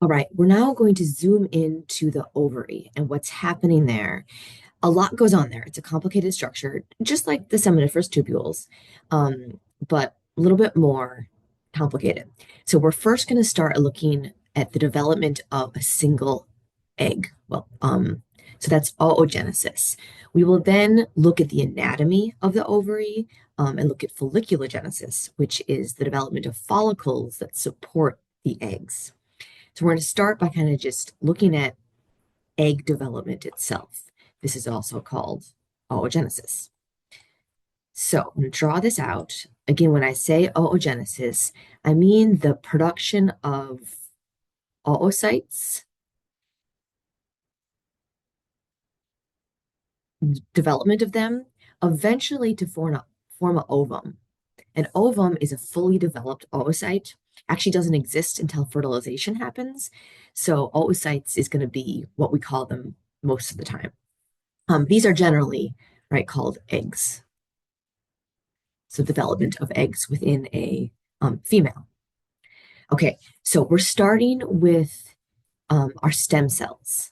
All right, we're now going to zoom into the ovary and what's happening there. A lot goes on there. It's a complicated structure, just like the seminiferous tubules, but a little bit more complicated. So we're first going to start looking at the development of a single egg. So that's oogenesis. We will then look at the anatomy of the ovary and look at folliculogenesis, which is the development of follicles that support the eggs. So we're going to start by kind of just looking at egg development itself. This is also called oogenesis. So I'm going to draw this out. Again, when I say oogenesis, I mean the production of oocytes, development of them, eventually to form an ovum. An ovum is a fully developed oocyte. Actually doesn't exist until fertilization happens. So oocytes is going to be what we call them most of the time. These are generally, right, called eggs. So development of eggs within a female. Okay, so we're starting with our stem cells,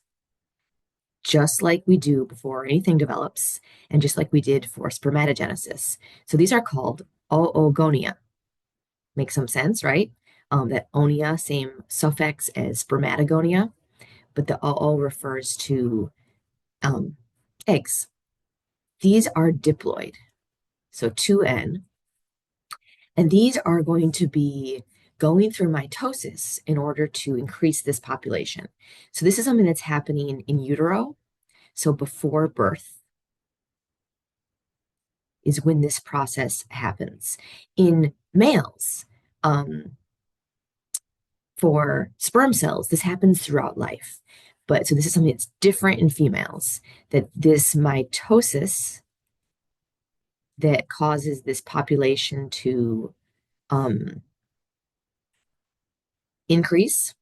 just like we do before anything develops, and just like we did for spermatogenesis. So these are called oogonia. Makes some sense, right? That onia, same suffix as spermatogonia, but the oo refers to eggs. These are diploid, so 2N, and these are going to be going through mitosis in order to increase this population. So this is something that's happening in utero. So before birth is when this process happens. In males, for sperm cells, this happens throughout life. But so this is something that's different in females, that this mitosis that causes this population to increase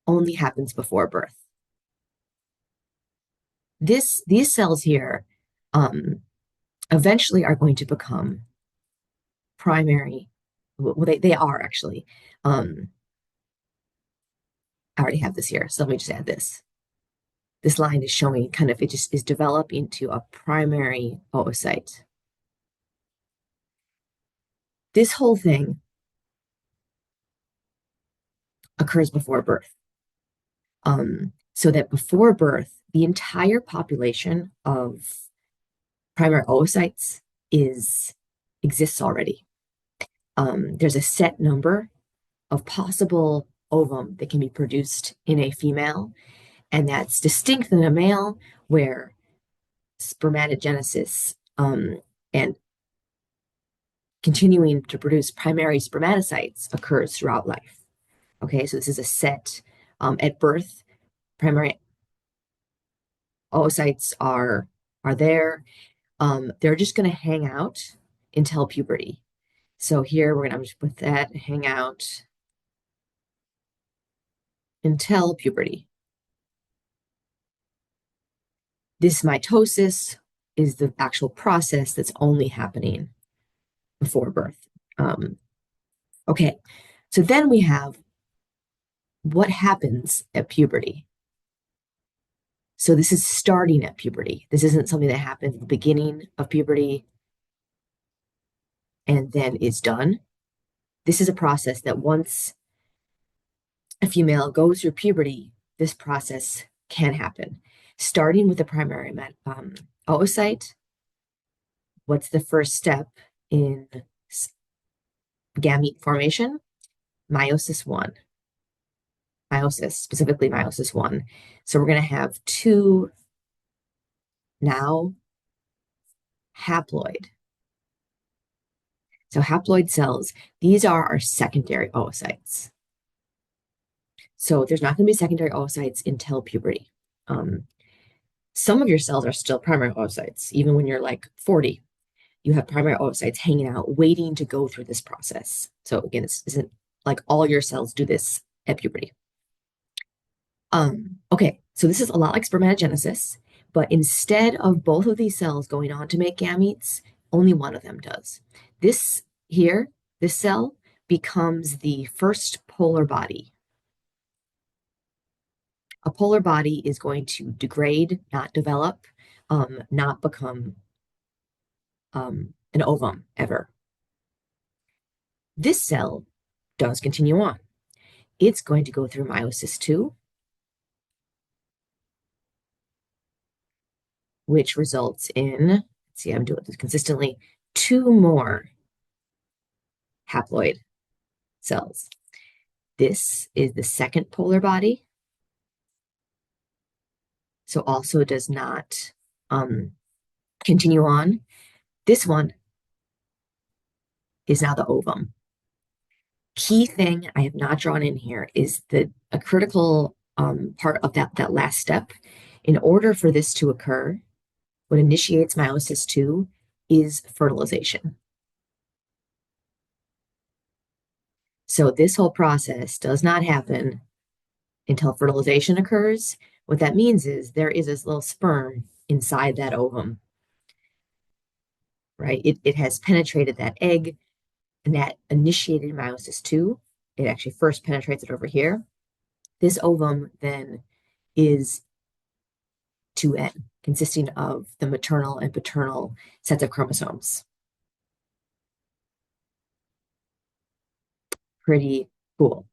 only happens before birth. These cells here eventually are going to become primary. Well, they are actually. I already have this here, so let me just add this. This line is showing kind of it just is developing to a primary oocyte. This whole thing occurs before birth. So that before birth, the entire population of primary oocytes exists already. There's a set number of possible ovum that can be produced in a female, and that's distinct than a male, where spermatogenesis and continuing to produce primary spermatocytes occurs throughout life. Okay, so this is a set at birth. Primary oocytes are there. They're just going to hang out until puberty. So here we're going to just put that hang out until puberty. This mitosis is the actual process that's only happening before birth. Okay, so then we have what happens at puberty. So this is starting at puberty. This isn't something that happens at the beginning of puberty and then is done. This is a process that once a female goes through puberty, this process can happen. Starting with the primary oocyte, what's the first step in gamete formation? Meiosis 1. Meiosis, specifically meiosis 1. So we're going to have two now haploid. So haploid cells, these are our secondary oocytes. So there's not going to be secondary oocytes until puberty. Some of your cells are still primary oocytes, even when you're like 40. You have primary oocytes hanging out, waiting to go through this process. So again, this isn't like all your cells do this at puberty. Okay, so this is a lot like spermatogenesis, but instead of both of these cells going on to make gametes, only one of them does. This here, this cell becomes the first polar body A polar body is going to degrade, not develop, not become an ovum ever. This cell does continue on. It's going to go through meiosis two, which results in, let's see, I'm doing this consistently, two more haploid cells. This is the second polar body, so also does not continue on. This one is now the ovum. Key thing I have not drawn in here is that a critical part of that last step. In order for this to occur, what initiates meiosis two is fertilization. So this whole process does not happen until fertilization occurs. What that means is there is this little sperm inside that ovum, right? It has penetrated that egg, and that initiated meiosis two. It actually first penetrates it over here. This ovum then is 2N, consisting of the maternal and paternal sets of chromosomes. Pretty cool.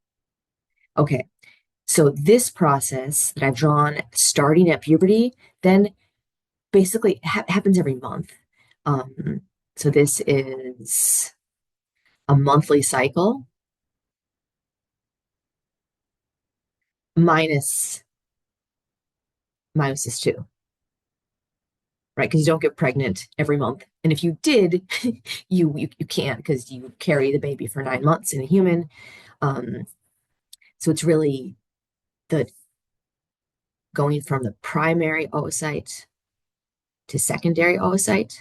Okay, so this process that I've drawn starting at puberty, then basically happens every month. So this is a monthly cycle minus meiosis two, right? Because you don't get pregnant every month. And if you did, you can't because you carry the baby for 9 months in a human. So it's really the going from the primary oocyte to secondary oocyte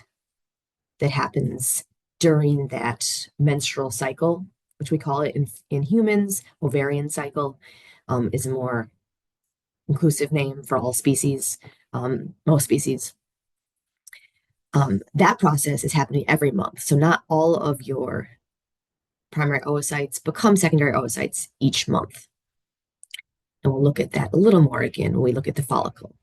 that happens during that menstrual cycle, which we call it in humans. Ovarian cycle is a more inclusive name for all species, most species. That process is happening every month. So not all of your primary oocytes become secondary oocytes each month. And we'll look at that a little more again when we look at the follicle.